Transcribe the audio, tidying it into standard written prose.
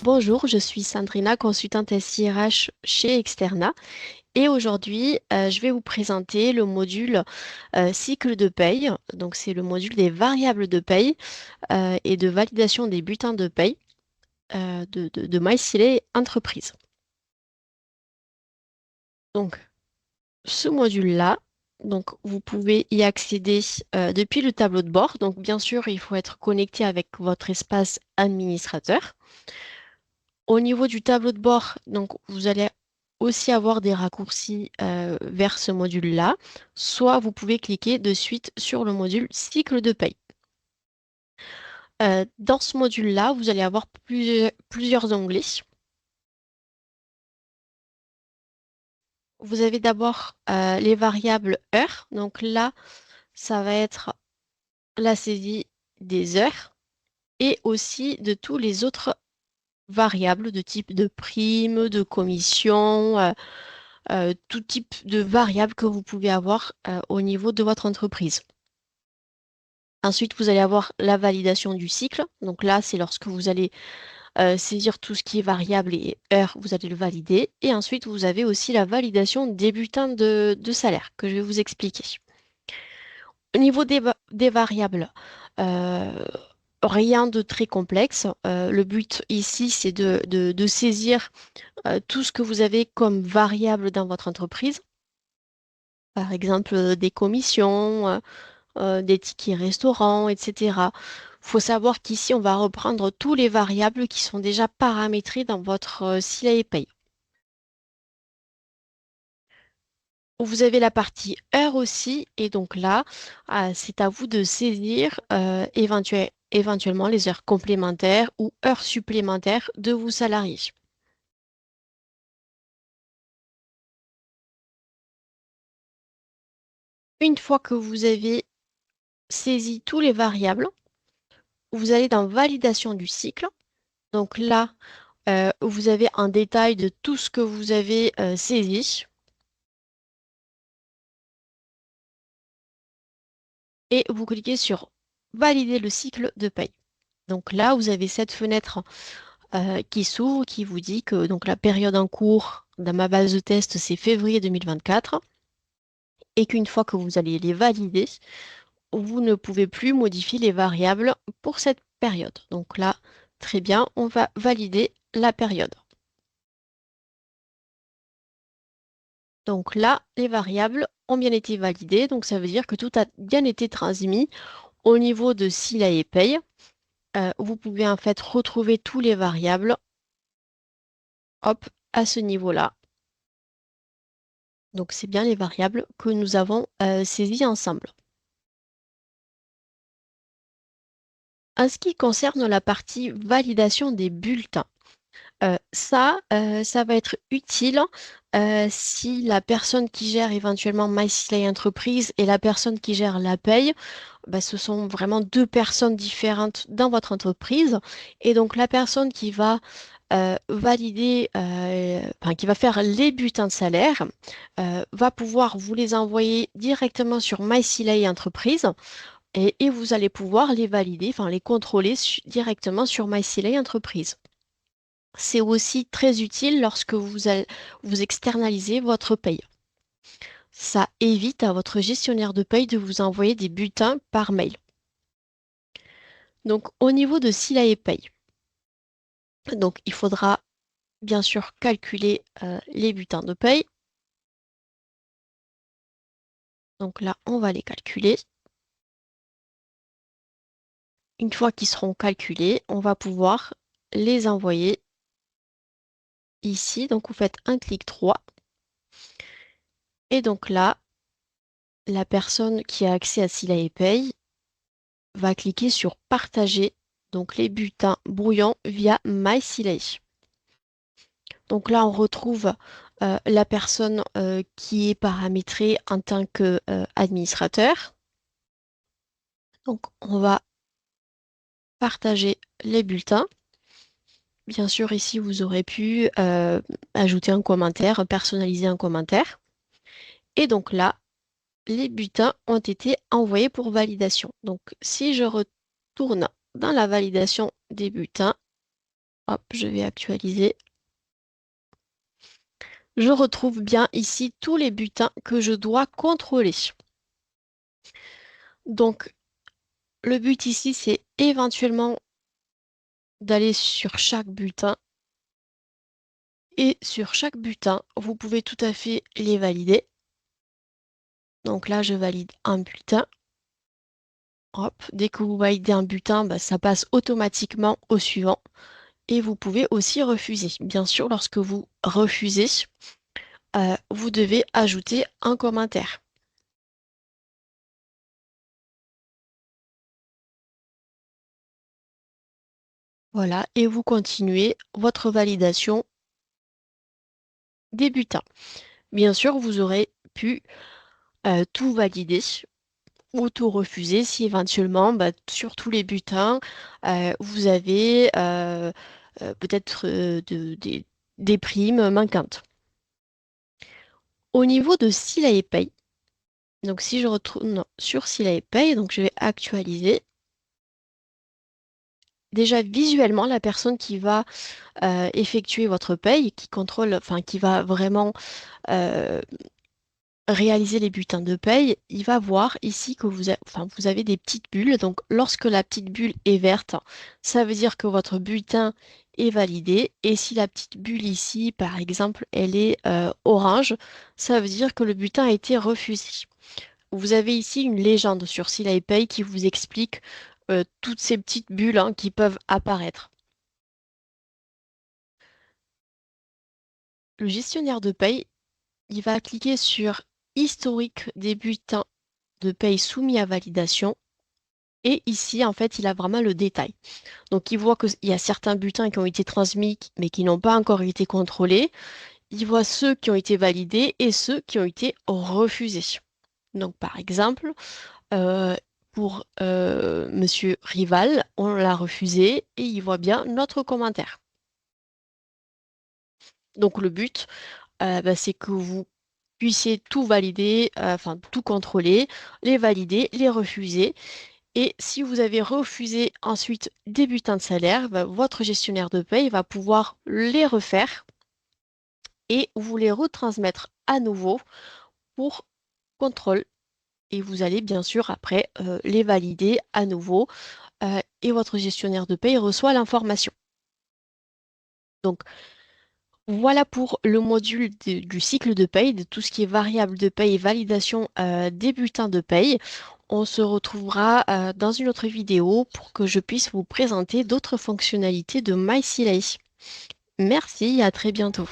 Bonjour, je suis Sandrina, consultante SIRH chez Externa et aujourd'hui, je vais vous présenter le module cycle de paye. Donc, c'est le module des variables de paye et de validation des bulletins de paye de MySiley Entreprise. Donc, ce module-là, donc, vous pouvez y accéder depuis le tableau de bord. Donc, bien sûr, il faut être connecté avec votre espace administrateur. Au niveau du tableau de bord, donc vous allez aussi avoir des raccourcis vers ce module-là. Soit vous pouvez cliquer de suite sur le module cycle de paye. Dans ce module-là, vous allez avoir plusieurs onglets. Vous avez d'abord les variables heures. Donc là, ça va être la saisie des heures et aussi de tous les autres variables de type de prime, de commission, tout type de variables que vous pouvez avoir au niveau de votre entreprise. Ensuite, vous allez avoir la validation du cycle. Donc là, c'est lorsque vous allez saisir tout ce qui est variable et heure, vous allez le valider. Et ensuite, vous avez aussi la validation des bulletins de salaire que je vais vous expliquer. Au niveau des variables, euh, rien de très complexe. Le but ici, c'est de saisir tout ce que vous avez comme variable dans votre entreprise. Par exemple, des commissions, des tickets restaurants, etc. Il faut savoir qu'ici, on va reprendre tous les variables qui sont déjà paramétrées dans votre SILA Pay. Vous avez la partie heures aussi, et donc là, c'est à vous de saisir éventuellement les heures complémentaires ou heures supplémentaires de vos salariés. Une fois que vous avez saisi tous les variables, vous allez dans validation du cycle. Donc là, vous avez un détail de tout ce que vous avez saisi et vous cliquez sur valider le cycle de paye. Donc là, vous avez cette fenêtre qui s'ouvre, qui vous dit que donc, la période en cours dans ma base de test, c'est février 2024 et qu'une fois que vous allez les valider, vous ne pouvez plus modifier les variables pour cette période. Donc là, très bien, on va valider la période. Donc là, les variables ont bien été validées, donc ça veut dire que tout a bien été transmis au niveau de SILA et paye. Vous pouvez en fait retrouver tous les variables, hop, à ce niveau-là. Donc c'est bien les variables que nous avons saisies ensemble. En ce qui concerne la partie validation des bulletins, ça va être utile si la personne qui gère éventuellement MySilay Entreprise et la personne qui gère la paye, bah, ce sont vraiment deux personnes différentes dans votre entreprise. Et donc la personne qui va valider, enfin, qui va faire les bulletins de salaire, va pouvoir vous les envoyer directement sur MySilay Entreprise et vous allez pouvoir les valider, enfin les contrôler directement sur MySilay Entreprise. C'est aussi très utile lorsque vous externalisez votre paye. Ça évite à votre gestionnaire de paye de vous envoyer des bulletins par mail. Donc, au niveau de Sila et Paye, donc, il faudra bien sûr calculer les bulletins de paye. Donc là, on va les calculer. Une fois qu'ils seront calculés, on va pouvoir les envoyer ici. Donc, vous faites un clic droit. Et donc là, la personne qui a accès à Sila et Paye va cliquer sur partager donc les bulletins brouillons via MySilay. Donc là, on retrouve la personne qui est paramétrée en tant qu'administrateur. Donc, on va partager les bulletins. Bien sûr, ici, vous aurez pu ajouter un commentaire, personnaliser un commentaire. Et donc là, les bulletins ont été envoyés pour validation. Donc, si je retourne dans la validation des bulletins, Hop, je vais actualiser. Je retrouve bien ici tous les bulletins que je dois contrôler. Donc, le but ici, c'est éventuellement d'aller sur chaque bulletin. Et sur chaque bulletin, vous pouvez tout à fait les valider. Donc là, je valide un bulletin. Hop, dès que vous validez un bulletin, bah, ça passe automatiquement au suivant. Et vous pouvez aussi refuser. Bien sûr, lorsque vous refusez, vous devez ajouter un commentaire. Voilà, et vous continuez votre validation des bulletins. Bien sûr, vous aurez pu tout valider ou tout refuser si éventuellement, bah, sur tous les bulletins, vous avez peut-être des primes manquantes. Au niveau de Sila et Pay, donc si je retourne sur Sila et Pay, donc je vais actualiser. Déjà visuellement, la personne qui va effectuer votre paye, qui contrôle, enfin qui va vraiment euh, réaliser les bulletins de paye, il va voir ici que vous avez des petites bulles. Donc, lorsque la petite bulle est verte, ça veut dire que votre bulletin est validé. Et si la petite bulle ici, par exemple, elle est orange, ça veut dire que le bulletin a été refusé. Vous avez ici une légende sur Sila Pay qui vous explique toutes ces petites bulles hein, qui peuvent apparaître. Le gestionnaire de paye, il va cliquer sur historique des bulletins de paye soumis à validation. Et ici, en fait, il a vraiment le détail. Donc, il voit qu'il y a certains bulletins qui ont été transmis, mais qui n'ont pas encore été contrôlés. Il voit ceux qui ont été validés et ceux qui ont été refusés. Donc, par exemple, euh, pour Monsieur Rival, on l'a refusé et il voit bien notre commentaire. Donc, le but, bah, c'est que vous puissiez tout valider, enfin tout contrôler, les valider, les refuser. Et si vous avez refusé ensuite des bulletins de salaire, bah, votre gestionnaire de paye va pouvoir les refaire et vous les retransmettre à nouveau pour contrôle. Et vous allez bien sûr après les valider à nouveau et votre gestionnaire de paye reçoit l'information. Donc voilà pour le module du cycle de paye, de tout ce qui est variable de paye et validation des bulletins de paye. On se retrouvera dans une autre vidéo pour que je puisse vous présenter d'autres fonctionnalités de MySilay. Merci et à très bientôt.